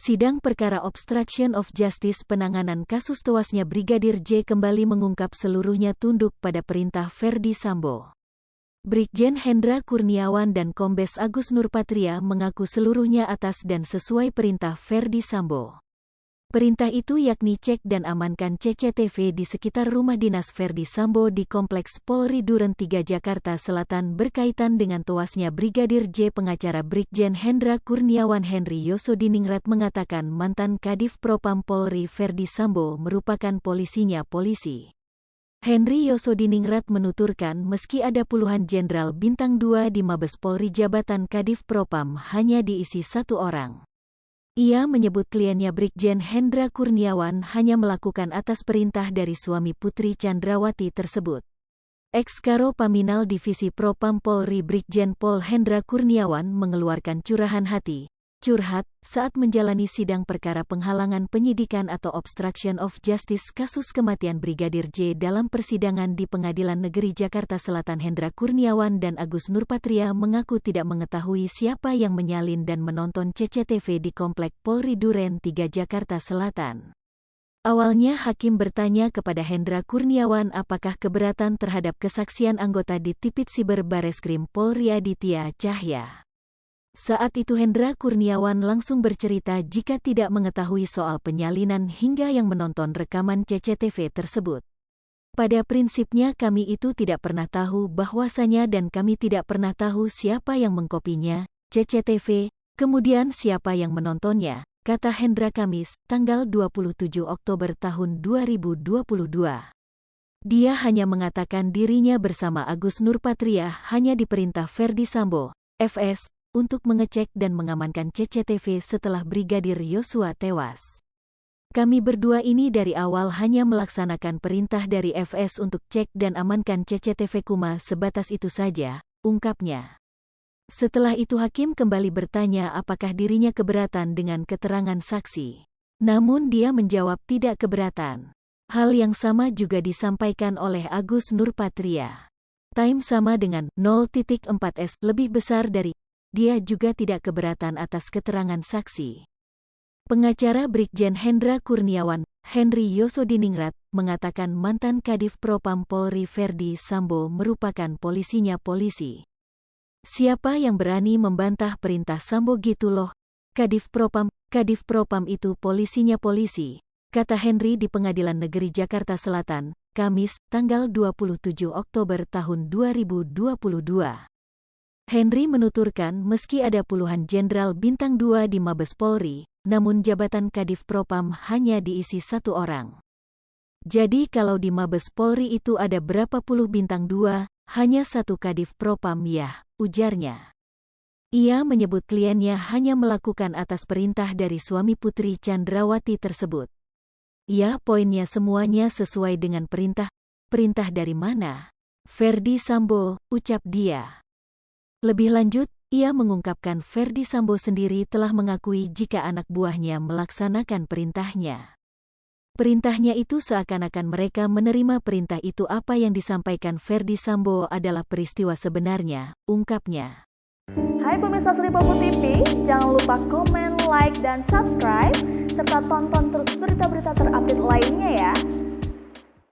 Sidang perkara obstruction of justice penanganan kasus tewasnya Brigadir J kembali mengungkap seluruhnya tunduk pada perintah Ferdy Sambo. Brigjen Hendra Kurniawan dan Kombes Agus Nurpatria mengaku seluruhnya atas dan sesuai perintah Ferdy Sambo. Perintah itu yakni cek dan amankan CCTV di sekitar rumah dinas Ferdy Sambo di Kompleks Polri Duren 3 Jakarta Selatan berkaitan dengan tewasnya Brigadir J. Pengacara Brigjen Hendra Kurniawan Henry Yosodiningrat mengatakan mantan Kadif Propam Polri Ferdy Sambo merupakan polisinya polisi. Henry Yosodiningrat menuturkan meski ada puluhan jenderal bintang 2 di Mabes Polri jabatan Kadif Propam hanya diisi satu orang. Ia menyebut kliennya Brigjen Hendra Kurniawan hanya melakukan atas perintah dari suami Putri Chandrawati tersebut. Ex-Karo Paminal Divisi Propam Polri Brigjen Pol Hendra Kurniawan mengeluarkan curahan hati, curhat, saat menjalani sidang perkara penghalangan penyidikan atau obstruction of justice kasus kematian Brigadir J dalam persidangan di Pengadilan Negeri Jakarta Selatan. Hendra Kurniawan dan Agus Nurpatria mengaku tidak mengetahui siapa yang menyalin dan menonton CCTV di Komplek Polri Duren 3 Jakarta Selatan. Awalnya hakim bertanya kepada Hendra Kurniawan apakah keberatan terhadap kesaksian anggota di Tipit Siber Bareskrim Polri Aditya Cahya. Saat itu Hendra Kurniawan langsung bercerita jika tidak mengetahui soal penyalinan hingga yang menonton rekaman CCTV tersebut. Pada prinsipnya kami itu tidak pernah tahu bahwasanya dan kami tidak pernah tahu siapa yang mengkopinya, CCTV, kemudian siapa yang menontonnya, kata Hendra Kamis, tanggal 27 Oktober tahun 2022. Dia hanya mengatakan dirinya bersama Agus Nurpatria hanya diperintah Ferdy Sambo, FS, untuk mengecek dan mengamankan CCTV setelah Brigadir Yosua tewas. Kami berdua ini dari awal hanya melaksanakan perintah dari FS untuk cek dan amankan CCTV Kuma sebatas itu saja, ungkapnya. Setelah itu hakim kembali bertanya apakah dirinya keberatan dengan keterangan saksi. Namun dia menjawab tidak keberatan. Hal yang sama juga disampaikan oleh Agus Nurpatria. Time sama dengan 0.4S lebih besar dari. Dia juga tidak keberatan atas keterangan saksi. Pengacara Brigjen Hendra Kurniawan, Henry Yosodiningrat, mengatakan mantan Kadif Propam Polri Ferdy Sambo merupakan polisinya polisi. Siapa yang berani membantah perintah Sambo gitu loh? Kadif Propam itu polisinya polisi, kata Henry di Pengadilan Negeri Jakarta Selatan, Kamis, tanggal 27 Oktober tahun 2022. Henry menuturkan meski ada puluhan jenderal bintang 2 di Mabes Polri, namun jabatan Kadif Propam hanya diisi satu orang. Jadi kalau di Mabes Polri itu ada berapa puluh bintang 2, hanya satu Kadif Propam ya, ujarnya. Ia menyebut kliennya hanya melakukan atas perintah dari suami Putri Chandrawati tersebut. Ya, poinnya semuanya sesuai dengan perintah. Perintah dari mana? Ferdy Sambo, ucap dia. Lebih lanjut, ia mengungkapkan Ferdy Sambo sendiri telah mengakui jika anak buahnya melaksanakan perintahnya. Perintahnya itu seakan-akan mereka menerima perintah itu. Apa yang disampaikan Ferdy Sambo adalah peristiwa sebenarnya, ungkapnya. Hai pemirsa Sri Popo TV, jangan lupa komen, like, dan subscribe, serta tonton terus berita-berita terupdate lainnya ya.